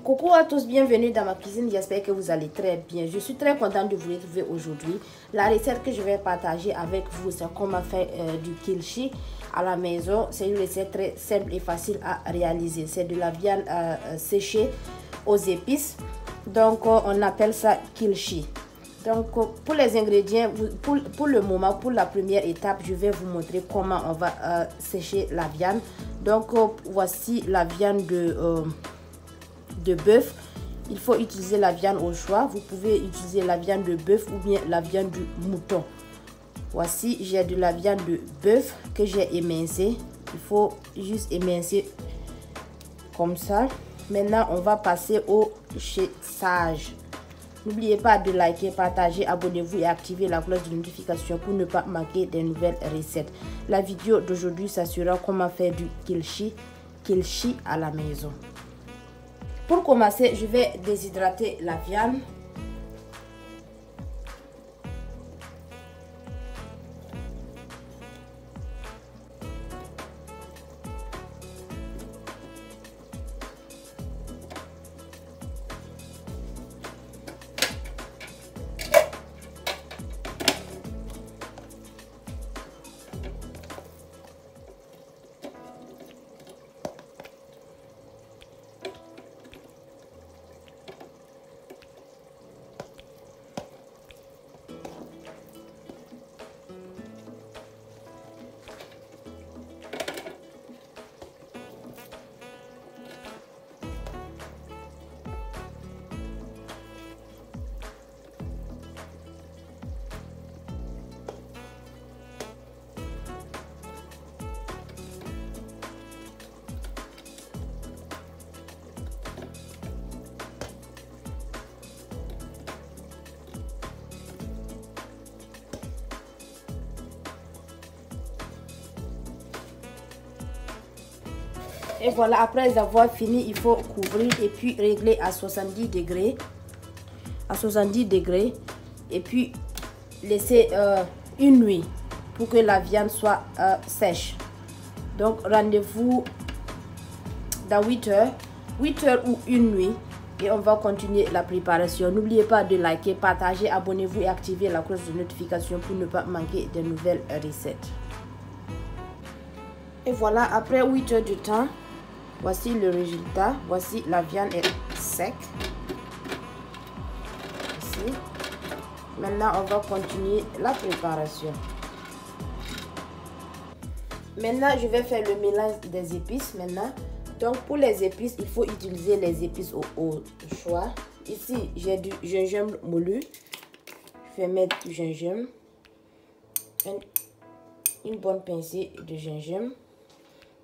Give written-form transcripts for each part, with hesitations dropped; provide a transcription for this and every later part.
Coucou à tous, bienvenue dans ma cuisine, j'espère que vous allez très bien. Je suis très contente de vous retrouver aujourd'hui. La recette que je vais partager avec vous, c'est comment faire du kimchi à la maison. C'est une recette très simple et facile à réaliser. C'est de la viande séchée aux épices, donc on appelle ça kimchi. Donc pour les ingrédients, pour le moment, pour la première étape, je vais vous montrer comment on va sécher la viande. Donc voici la viande de bœuf. Il faut utiliser la viande au choix. Vous pouvez utiliser la viande de bœuf ou bien la viande du mouton. Voici, j'ai de la viande de bœuf que j'ai émincée. Il faut juste émincer comme ça. Maintenant, on va passer au séchage. N'oubliez pas de liker, partager, abonnez-vous et activer la cloche de notification pour ne pas manquer des nouvelles recettes. La vidéo d'aujourd'hui, ça sera comment faire du kimchi à la maison. Pour commencer, je vais déshydrater la viande. Et voilà, après avoir fini, il faut couvrir et puis régler à 70 degrés. À 70 degrés. Et puis laisser une nuit pour que la viande soit sèche. Donc rendez-vous dans 8 heures. 8 heures ou une nuit. Et on va continuer la préparation. N'oubliez pas de liker, partager, abonnez-vous et activer la cloche de notification pour ne pas manquer de nouvelles recettes. Et voilà, après 8 heures de temps, voici le résultat. Voici la viande est sec. Ici. Maintenant, on va continuer la préparation. Maintenant, je vais faire le mélange des épices maintenant. Donc, pour les épices, il faut utiliser les épices au choix. Ici, j'ai du gingembre moulu. Je vais mettre du gingembre. Une bonne pincée de gingembre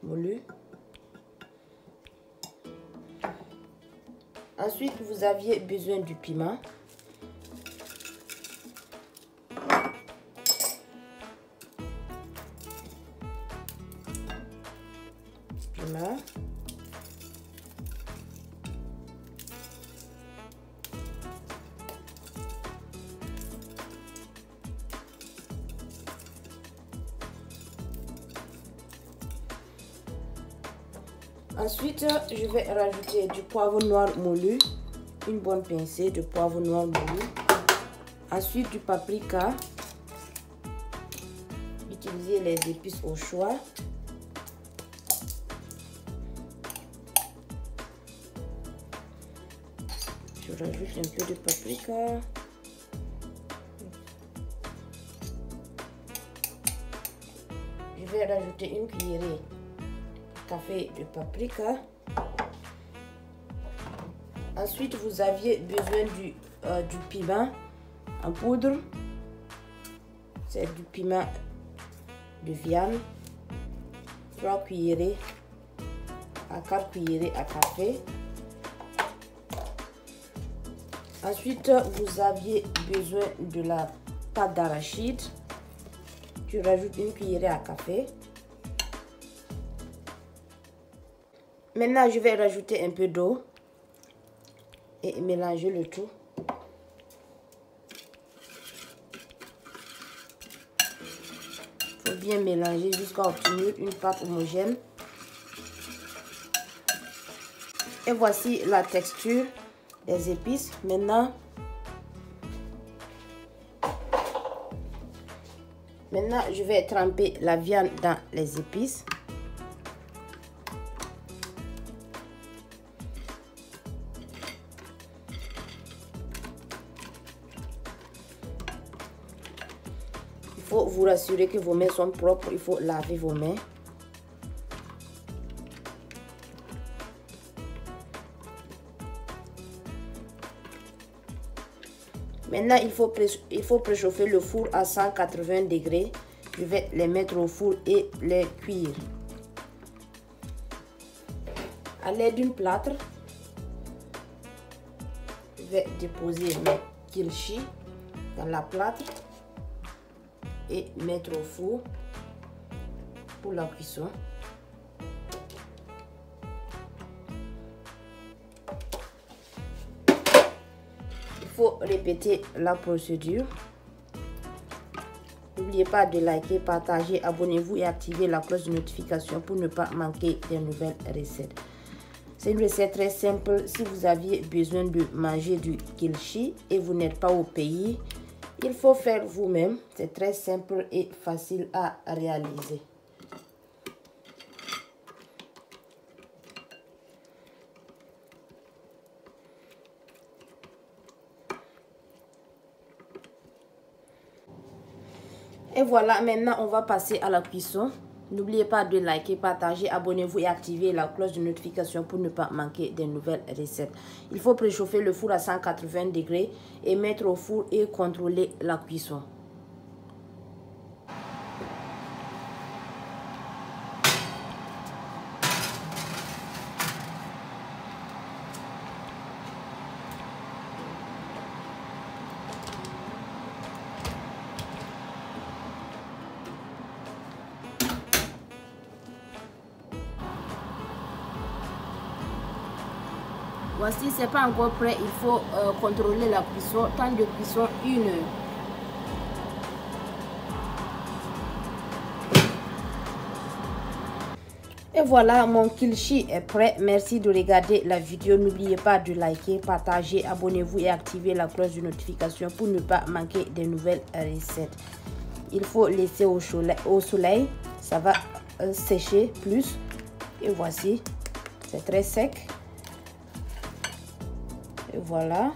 moulu. Ensuite, vous aviez besoin du piment. Piment. Ensuite, je vais rajouter du poivre noir moulu, une bonne pincée de poivre noir moulu. Ensuite, du paprika. Utilisez les épices au choix. Je rajoute un peu de paprika. Je vais rajouter une cuillerée café de paprika. Ensuite, vous aviez besoin du piment en poudre. C'est du piment de viande. 3 cuillerées à 4 cuillerées à café. Ensuite, vous aviez besoin de la pâte d'arachide. Tu rajoutes une cuillerée à café. Maintenant, je vais rajouter un peu d'eau et mélanger le tout. Il faut bien mélanger jusqu'à obtenir une pâte homogène. Et voici la texture des épices. Maintenant, je vais tremper la viande dans les épices. Il faut vous rassurer que vos mains sont propres. Il faut laver vos mains. Maintenant, il faut préchauffer le four à 180 degrés. Je vais les mettre au four et les cuire. À l'aide d'une plâtre, je vais déposer mes kilchis dans la plâtre et mettre au four pour la cuisson. Il faut répéter la procédure. N'oubliez pas de liker, partager, abonnez-vous et activer la cloche de notification pour ne pas manquer des nouvelles recettes. C'est une recette très simple. Si vous aviez besoin de manger du kilchi et vous n'êtes pas au pays, il faut faire vous-même. C'est très simple et facile à réaliser. Et voilà, maintenant on va passer à la cuisson. N'oubliez pas de liker, partager, abonnez-vous et activer la cloche de notification pour ne pas manquer des nouvelles recettes. Il faut préchauffer le four à 180 degrés et mettre au four et contrôler la cuisson. Voici, c'est pas encore prêt. Il faut contrôler la cuisson. Temps de cuisson 1 heure. Et voilà, mon kilchi est prêt. Merci de regarder la vidéo. N'oubliez pas de liker, partager, abonnez-vous et activer la cloche de notification pour ne pas manquer des nouvelles recettes. Il faut laisser au soleil. Ça va sécher plus. Et voici, c'est très sec. Et voilà.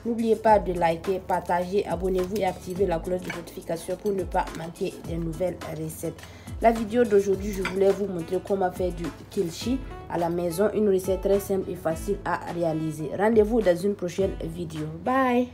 N'oubliez pas de liker, partager, abonnez-vous et activer la cloche de notification pour ne pas manquer des nouvelles recettes. La vidéo d'aujourd'hui, je voulais vous montrer comment faire du kilchi à la maison. Une recette très simple et facile à réaliser. Rendez-vous dans une prochaine vidéo. Bye!